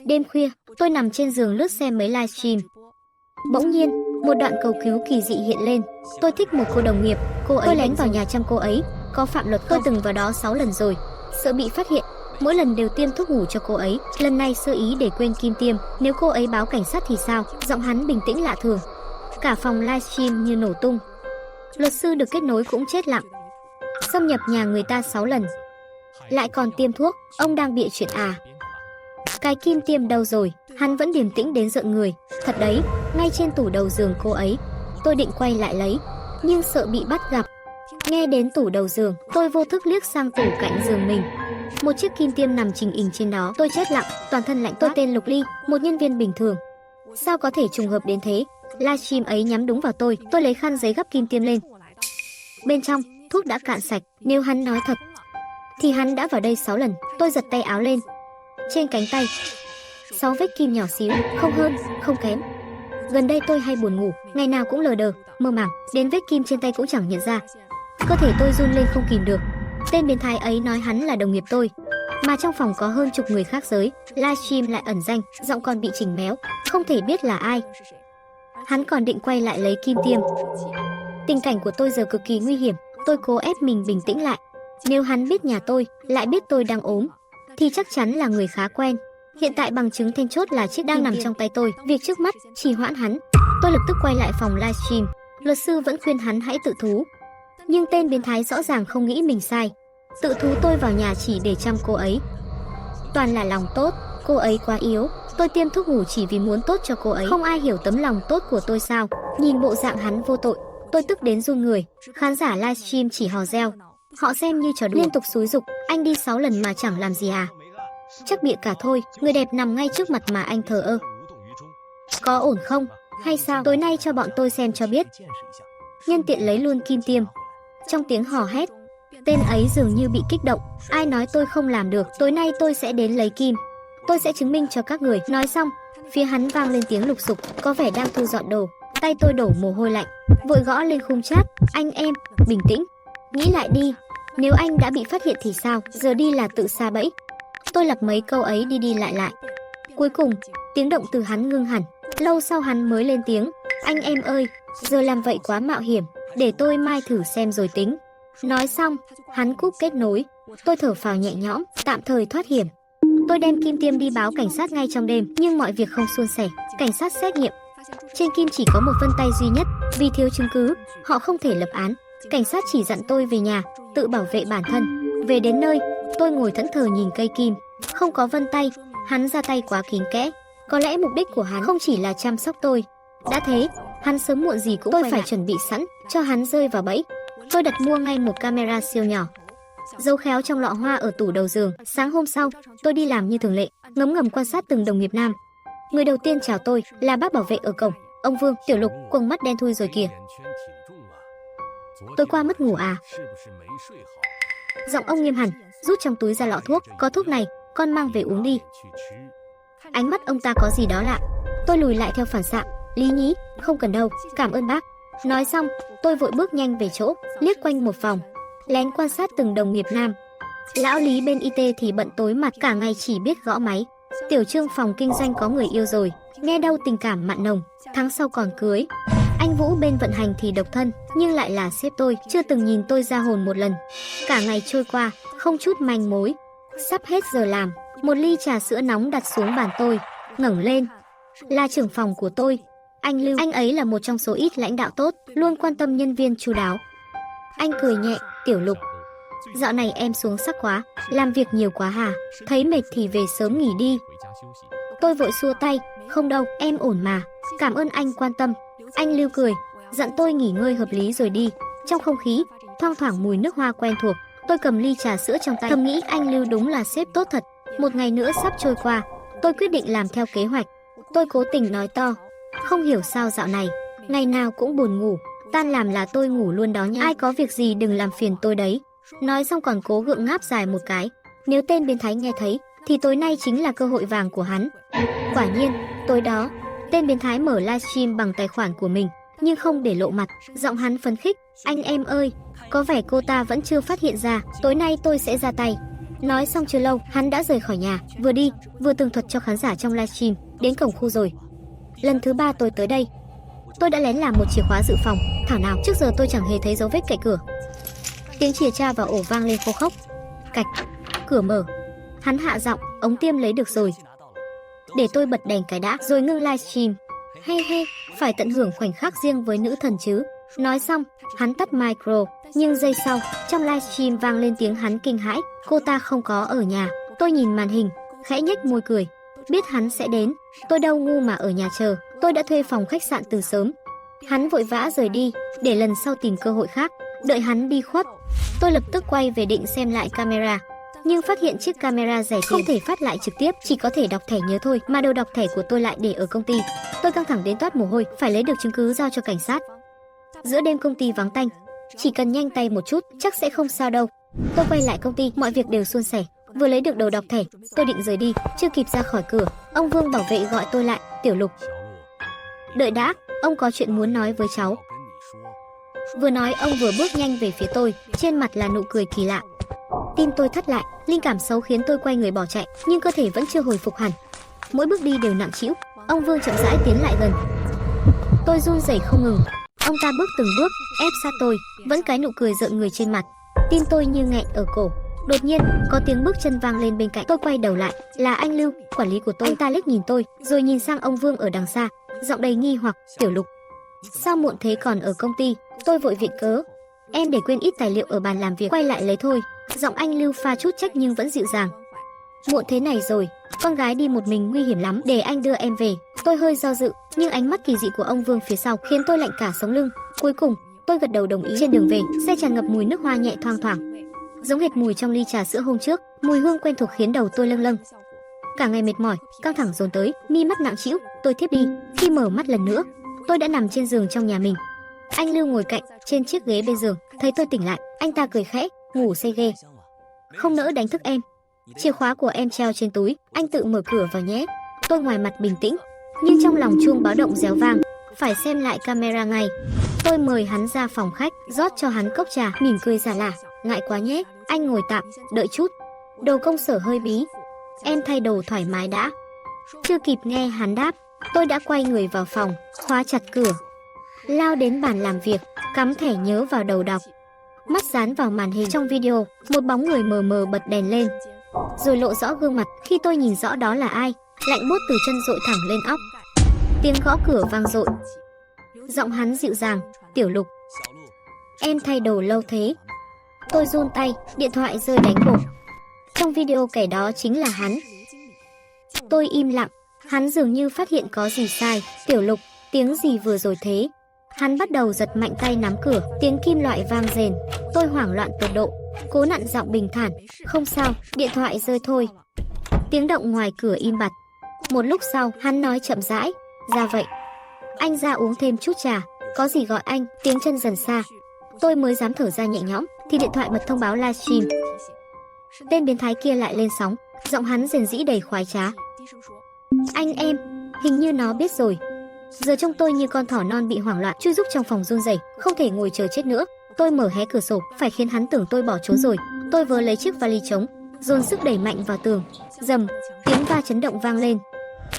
Đêm khuya, tôi nằm trên giường lướt xem mấy livestream. Bỗng nhiên, một đoạn cầu cứu kỳ dị hiện lên. Tôi thích một cô đồng nghiệp, cô ấy lén vào nhà chăm cô ấy, có phạm luật tôi từng vào đó 6 lần rồi. Sợ bị phát hiện, mỗi lần đều tiêm thuốc ngủ cho cô ấy. Lần này sơ ý để quên kim tiêm, nếu cô ấy báo cảnh sát thì sao? Giọng hắn bình tĩnh lạ thường. Cả phòng livestream như nổ tung. Luật sư được kết nối cũng chết lặng. Xâm nhập nhà người ta 6 lần, lại còn tiêm thuốc, ông đang bịa chuyện à? Cái kim tiêm đâu rồi? Hắn vẫn điềm tĩnh đến rợn người. Thật đấy, ngay trên tủ đầu giường cô ấy. Tôi định quay lại lấy, nhưng sợ bị bắt gặp. Nghe đến tủ đầu giường, tôi vô thức liếc sang tủ cạnh giường mình. Một chiếc kim tiêm nằm chình ình trên đó. Tôi chết lặng, toàn thân lạnh. Tôi tên Lục Ly, một nhân viên bình thường. Sao có thể trùng hợp đến thế? Livestream ấy nhắm đúng vào tôi. Tôi lấy khăn giấy gắp kim tiêm lên. Bên trong, thuốc đã cạn sạch. Nếu hắn nói thật, thì hắn đã vào đây 6 lần. Tôi giật tay áo lên. Trên cánh tay 6 vết kim nhỏ xíu, không hơn, không kém. Gần đây tôi hay buồn ngủ, ngày nào cũng lờ đờ, mơ màng, đến vết kim trên tay cũng chẳng nhận ra. Cơ thể tôi run lên không kìm được. Tên biến thái ấy nói hắn là đồng nghiệp tôi, mà trong phòng có hơn chục người khác giới. Livestream lại ẩn danh, giọng còn bị chỉnh méo, không thể biết là ai. Hắn còn định quay lại lấy kim tiêm. Tình cảnh của tôi giờ cực kỳ nguy hiểm. Tôi cố ép mình bình tĩnh lại. Nếu hắn biết nhà tôi, lại biết tôi đang ốm, thì chắc chắn là người khá quen. Hiện tại bằng chứng then chốt là chiếc đang nằm trong tay tôi. Việc trước mắt trì hoãn hắn. Tôi lập tức quay lại phòng livestream. Luật sư vẫn khuyên hắn hãy tự thú, nhưng tên biến thái rõ ràng không nghĩ mình sai. Tự thú tôi vào nhà chỉ để chăm cô ấy. Toàn là lòng tốt. Cô ấy quá yếu. Tôi tiêm thuốc ngủ chỉ vì muốn tốt cho cô ấy. Không ai hiểu tấm lòng tốt của tôi sao? Nhìn bộ dạng hắn vô tội, tôi tức đến run người. Khán giả livestream chỉ hò reo. Họ xem như trò đùa, liên tục xúi giục. Anh đi 6 lần mà chẳng làm gì à? Chắc bịa cả thôi. Người đẹp nằm ngay trước mặt mà anh thờ ơ. Có ổn không? Hay sao? Tối nay cho bọn tôi xem cho biết. Nhân tiện lấy luôn kim tiêm. Trong tiếng hò hét, tên ấy dường như bị kích động. Ai nói tôi không làm được? Tối nay tôi sẽ đến lấy kim. Tôi sẽ chứng minh cho các người. Nói xong, phía hắn vang lên tiếng lục sục, có vẻ đang thu dọn đồ. Tay tôi đổ mồ hôi lạnh, vội gõ lên khung chat. Anh em, bình tĩnh, nghĩ lại đi. Nếu anh đã bị phát hiện thì sao? Giờ đi là tự sa bẫy. Tôi lặp mấy câu ấy đi đi lại lại. Cuối cùng, tiếng động từ hắn ngưng hẳn. Lâu sau hắn mới lên tiếng. Anh em ơi, giờ làm vậy quá mạo hiểm, để tôi mai thử xem rồi tính. Nói xong, hắn cúp kết nối. Tôi thở phào nhẹ nhõm, tạm thời thoát hiểm. Tôi đem kim tiêm đi báo cảnh sát ngay trong đêm, nhưng mọi việc không suôn sẻ. Cảnh sát xét nghiệm, trên kim chỉ có một vân tay duy nhất. Vì thiếu chứng cứ, họ không thể lập án. Cảnh sát chỉ dặn tôi về nhà, tự bảo vệ bản thân. Về đến nơi, tôi ngồi thẫn thờ nhìn cây kim. Không có vân tay, hắn ra tay quá kín kẽ. Có lẽ mục đích của hắn không chỉ là chăm sóc tôi. Đã thế, hắn sớm muộn gì cũng tôi phải chuẩn bị sẵn cho hắn rơi vào bẫy. Tôi đặt mua ngay một camera siêu nhỏ, giấu khéo trong lọ hoa ở tủ đầu giường. Sáng hôm sau, tôi đi làm như thường lệ, ngấm ngầm quan sát từng đồng nghiệp nam. Người đầu tiên chào tôi là bác bảo vệ ở cổng. Ông Vương. Tiểu Lục, quầng mắt đen thui rồi kìa. Tôi qua mất ngủ à? Giọng ông nghiêm hẳn, rút trong túi ra lọ thuốc. Có thuốc này, con mang về uống đi. Ánh mắt ông ta có gì đó lạ. Tôi lùi lại theo phản xạ. Lý nhí, không cần đâu, cảm ơn bác. Nói xong, tôi vội bước nhanh về chỗ, liếc quanh một vòng, lén quan sát từng đồng nghiệp nam. Lão Lý bên IT thì bận tối mặt, cả ngày chỉ biết gõ máy. Tiểu Trương phòng kinh doanh có người yêu rồi, nghe đâu tình cảm mặn nồng, tháng sau còn cưới. Anh Vũ bên vận hành thì độc thân, nhưng lại là sếp tôi, chưa từng nhìn tôi ra hồn một lần. Cả ngày trôi qua, không chút manh mối. Sắp hết giờ làm, một ly trà sữa nóng đặt xuống bàn tôi. Ngẩng lên, là trưởng phòng của tôi, anh Lưu. Anh ấy là một trong số ít lãnh đạo tốt, luôn quan tâm nhân viên chu đáo. Anh cười nhẹ. Tiểu Lục, dạo này em xuống sắc quá, làm việc nhiều quá hả? Thấy mệt thì về sớm nghỉ đi. Tôi vội xua tay. Không đâu, em ổn mà. Cảm ơn anh quan tâm. Anh Lưu cười, dặn tôi nghỉ ngơi hợp lý rồi đi. Trong không khí, thoang thoảng mùi nước hoa quen thuộc. Tôi cầm ly trà sữa trong tay, thầm nghĩ anh Lưu đúng là sếp tốt thật. Một ngày nữa sắp trôi qua, tôi quyết định làm theo kế hoạch. Tôi cố tình nói to. Không hiểu sao dạo này, ngày nào cũng buồn ngủ. Tan làm là tôi ngủ luôn đó nha. Ai có việc gì đừng làm phiền tôi đấy. Nói xong còn cố gượng ngáp dài một cái. Nếu tên biến thái nghe thấy, thì tối nay chính là cơ hội vàng của hắn. Quả nhiên, tối đó, tên biến thái mở livestream bằng tài khoản của mình, nhưng không để lộ mặt. Giọng hắn phấn khích. Anh em ơi, có vẻ cô ta vẫn chưa phát hiện ra. Tối nay tôi sẽ ra tay. Nói xong chưa lâu, hắn đã rời khỏi nhà, vừa đi, vừa tường thuật cho khán giả trong livestream, đến cổng khu rồi. Lần thứ 3 tôi tới đây. Tôi đã lén làm một chìa khóa dự phòng, thảo nào trước giờ tôi chẳng hề thấy dấu vết cậy cửa. Tiếng chìa tra vào ổ vang lên khô khốc. Cạch, cửa mở. Hắn hạ giọng, ống tiêm lấy được rồi. Để tôi bật đèn cái đã, rồi ngưng livestream. Hay, phải tận hưởng khoảnh khắc riêng với nữ thần chứ. Nói xong, hắn tắt micro, nhưng giây sau, trong livestream vang lên tiếng hắn kinh hãi, cô ta không có ở nhà. Tôi nhìn màn hình, khẽ nhếch môi cười. Biết hắn sẽ đến, tôi đâu ngu mà ở nhà chờ, tôi đã thuê phòng khách sạn từ sớm. Hắn vội vã rời đi, để lần sau tìm cơ hội khác. Đợi hắn đi khuất, tôi lập tức quay về định xem lại camera, nhưng phát hiện chiếc camera rẻ không thể phát lại trực tiếp, chỉ có thể đọc thẻ nhớ thôi, mà đồ đọc thẻ của tôi lại để ở công ty. Tôi căng thẳng đến toát mồ hôi, phải lấy được chứng cứ giao cho cảnh sát. Giữa đêm công ty vắng tanh, chỉ cần nhanh tay một chút, chắc sẽ không sao đâu. Tôi quay lại công ty, mọi việc đều suôn sẻ. Vừa lấy được đồ đọc thẻ, tôi định rời đi, chưa kịp ra khỏi cửa, ông Vương bảo vệ gọi tôi lại. Tiểu Lục, đợi đã, ông có chuyện muốn nói với cháu. Vừa nói ông vừa bước nhanh về phía tôi, trên mặt là nụ cười kỳ lạ. Tim tôi thắt lại, linh cảm xấu khiến tôi quay người bỏ chạy, nhưng cơ thể vẫn chưa hồi phục hẳn. Mỗi bước đi đều nặng trĩu. Ông Vương chậm rãi tiến lại gần. Tôi run rẩy không ngừng. Ông ta bước từng bước, ép sát tôi, vẫn cái nụ cười rợn người trên mặt. Tim tôi như nghẹn ở cổ. Đột nhiên, có tiếng bước chân vang lên bên cạnh. Tôi quay đầu lại, là anh Lưu, quản lý của tôi. Anh ta liếc nhìn tôi, rồi nhìn sang ông Vương ở đằng xa, giọng đầy nghi hoặc. Tiểu Lục, sao muộn thế còn ở công ty? Tôi vội viện cớ. Em để quên ít tài liệu ở bàn làm việc, quay lại lấy thôi. Giọng anh Lưu pha chút trách nhưng vẫn dịu dàng. Muộn thế này rồi, con gái đi một mình nguy hiểm lắm, để anh đưa em về. Tôi hơi do dự, nhưng ánh mắt kỳ dị của ông Vương phía sau khiến tôi lạnh cả sống lưng. Cuối cùng, tôi gật đầu đồng ý. Trên đường về, xe tràn ngập mùi nước hoa nhẹ thoang thoảng, giống hệt mùi trong ly trà sữa hôm trước. Mùi hương quen thuộc khiến đầu tôi lâng lâng. Cả ngày mệt mỏi, căng thẳng dồn tới, mi mắt nặng trĩu, tôi thiếp đi. Khi mở mắt lần nữa, tôi đã nằm trên giường trong nhà mình. Anh Lưu ngồi cạnh, trên chiếc ghế bên giường, thấy tôi tỉnh lại, anh ta cười khẽ, ngủ say ghê, không nỡ đánh thức em. Chìa khóa của em treo trên túi, anh tự mở cửa vào nhé. Tôi ngoài mặt bình tĩnh, nhưng trong lòng chuông báo động réo vang, phải xem lại camera ngay. Tôi mời hắn ra phòng khách, rót cho hắn cốc trà, mỉm cười giả lả, ngại quá nhé, anh ngồi tạm, đợi chút. Đồ công sở hơi bí, em thay đồ thoải mái đã. Chưa kịp nghe hắn đáp, tôi đã quay người vào phòng, khóa chặt cửa, lao đến bàn làm việc, cắm thẻ nhớ vào đầu đọc. Mắt dán vào màn hình trong video, một bóng người mờ mờ bật đèn lên, rồi lộ rõ gương mặt. Khi tôi nhìn rõ đó là ai, lạnh buốt từ chân dội thẳng lên óc. Tiếng gõ cửa vang dội. Giọng hắn dịu dàng, Tiểu Lục, em thay đồ lâu thế. Tôi run tay, điện thoại rơi đánh bột. Trong video kẻ đó chính là hắn. Tôi im lặng, hắn dường như phát hiện có gì sai. Tiểu Lục, tiếng gì vừa rồi thế? Hắn bắt đầu giật mạnh tay nắm cửa, tiếng kim loại vang rền. Tôi hoảng loạn tột độ, cố nặn giọng bình thản, không sao, điện thoại rơi thôi. Tiếng động ngoài cửa im bặt. Một lúc sau, hắn nói chậm rãi, ra vậy. Anh ra uống thêm chút trà, có gì gọi anh. Tiếng chân dần xa. Tôi mới dám thở ra nhẹ nhõm, thì điện thoại bật thông báo livestream. Tên biến thái kia lại lên sóng, giọng hắn rền rĩ đầy khoái trá. Anh em, hình như nó biết rồi. Giờ trông tôi như con thỏ non bị hoảng loạn, chui rúc trong phòng run rẩy, không thể ngồi chờ chết nữa. Tôi mở hé cửa sổ, phải khiến hắn tưởng tôi bỏ trốn rồi. Tôi vớ lấy chiếc vali trống, dồn sức đẩy mạnh vào tường. Rầm, tiếng va chấn động vang lên.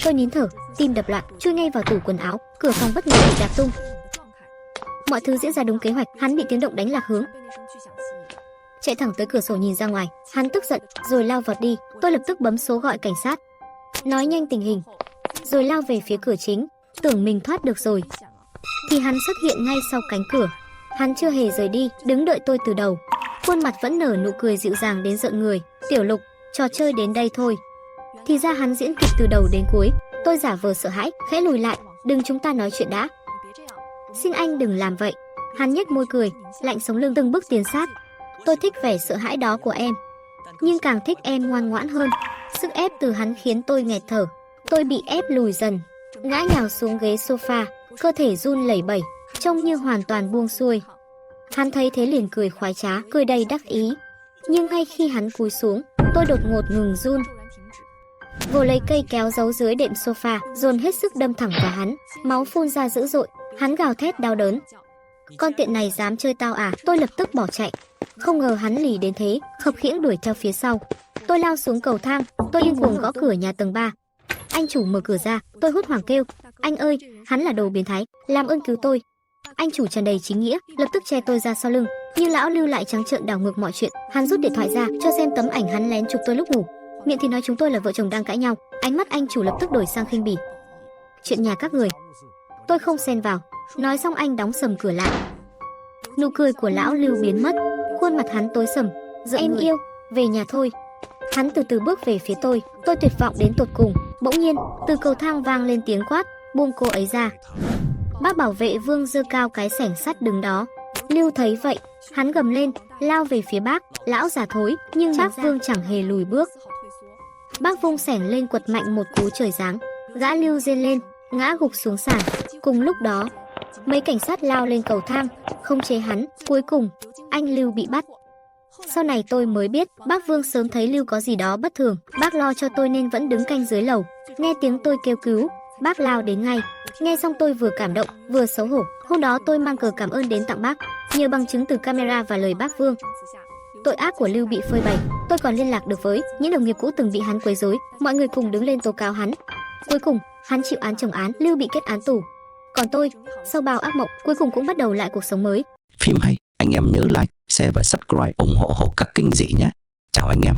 Tôi nín thở, tim đập loạn, chui ngay vào tủ quần áo. Cửa phòng bất ngờ bị đạp tung. Mọi thứ diễn ra đúng kế hoạch. Hắn bị tiếng động đánh lạc hướng, chạy thẳng tới cửa sổ nhìn ra ngoài. Hắn tức giận, rồi lao vọt đi. Tôi lập tức bấm số gọi cảnh sát, nói nhanh tình hình, rồi lao về phía cửa chính, tưởng mình thoát được rồi. Thì hắn xuất hiện ngay sau cánh cửa. Hắn chưa hề rời đi, đứng đợi tôi từ đầu, khuôn mặt vẫn nở nụ cười dịu dàng đến rợn người. Tiểu Lục, trò chơi đến đây thôi. Thì ra hắn diễn kịch từ đầu đến cuối. Tôi giả vờ sợ hãi, khẽ lùi lại, đừng, chúng ta nói chuyện đã. Xin anh đừng làm vậy. Hắn nhếch môi cười, lạnh sống lưng, từng bước tiến sát. Tôi thích vẻ sợ hãi đó của em, nhưng càng thích em ngoan ngoãn hơn. Sức ép từ hắn khiến tôi nghẹt thở. Tôi bị ép lùi dần, ngã nhào xuống ghế sofa, cơ thể run lẩy bẩy, trông như hoàn toàn buông xuôi. Hắn thấy thế liền cười khoái trá, cười đầy đắc ý. Nhưng ngay khi hắn cúi xuống, tôi đột ngột ngừng run, vồ lấy cây kéo giấu dưới đệm sofa, dồn hết sức đâm thẳng vào hắn. Máu phun ra dữ dội, hắn gào thét đau đớn. Con tiện này dám chơi tao à? Tôi lập tức bỏ chạy. Không ngờ hắn lì đến thế, khập khiễng đuổi theo phía sau. Tôi lao xuống cầu thang, tôi điên cuồng gõ cửa nhà tầng 3. Anh chủ mở cửa ra, tôi hốt hoảng kêu, anh ơi, hắn là đồ biến thái, làm ơn cứu tôi. Anh chủ tràn đầy chính nghĩa, lập tức che tôi ra sau lưng, nhưng lão Lưu lại trắng trợn đảo ngược mọi chuyện. Hắn rút điện thoại ra, cho xem tấm ảnh hắn lén chụp tôi lúc ngủ. Miệng thì nói chúng tôi là vợ chồng đang cãi nhau, ánh mắt anh chủ lập tức đổi sang khinh bỉ. Chuyện nhà các người, tôi không xen vào. Nói xong anh đóng sầm cửa lại. Nụ cười của lão Lưu biến mất, khuôn mặt hắn tối sầm. Em yêu, về nhà thôi. Hắn từ từ bước về phía tôi tuyệt vọng đến tột cùng. Bỗng nhiên, từ cầu thang vang lên tiếng quát, buông cô ấy ra. Bác bảo vệ Vương giơ cao cái xẻng sắt đứng đó. Lưu thấy vậy, hắn gầm lên, lao về phía bác. Lão già thối, nhưng bác Vương chẳng hề lùi bước. Bác vung xẻng lên quật mạnh một cú trời giáng. Gã Lưu rên lên, ngã gục xuống sàn. Cùng lúc đó, mấy cảnh sát lao lên cầu thang, khống chế hắn. Cuối cùng, anh Lưu bị bắt. Sau này tôi mới biết, bác Vương sớm thấy Lưu có gì đó bất thường. Bác lo cho tôi nên vẫn đứng canh dưới lầu. Nghe tiếng tôi kêu cứu, bác lao đến ngay. Nghe xong tôi vừa cảm động, vừa xấu hổ. Hôm đó tôi mang cờ cảm ơn đến tặng bác, nhờ bằng chứng từ camera và lời bác Vương. Tội ác của Lưu bị phơi bày. Tôi còn liên lạc được với những đồng nghiệp cũ từng bị hắn quấy rối. Mọi người cùng đứng lên tố cáo hắn. Cuối cùng, hắn chịu án chồng án, Lưu bị kết án tù. Còn tôi, sau bao ác mộng, cuối cùng cũng bắt đầu lại cuộc sống mới. Phim hay, anh em nhớ like, share và subscribe ủng hộ Hồ Các Kinh Dị nhé. Chào anh em.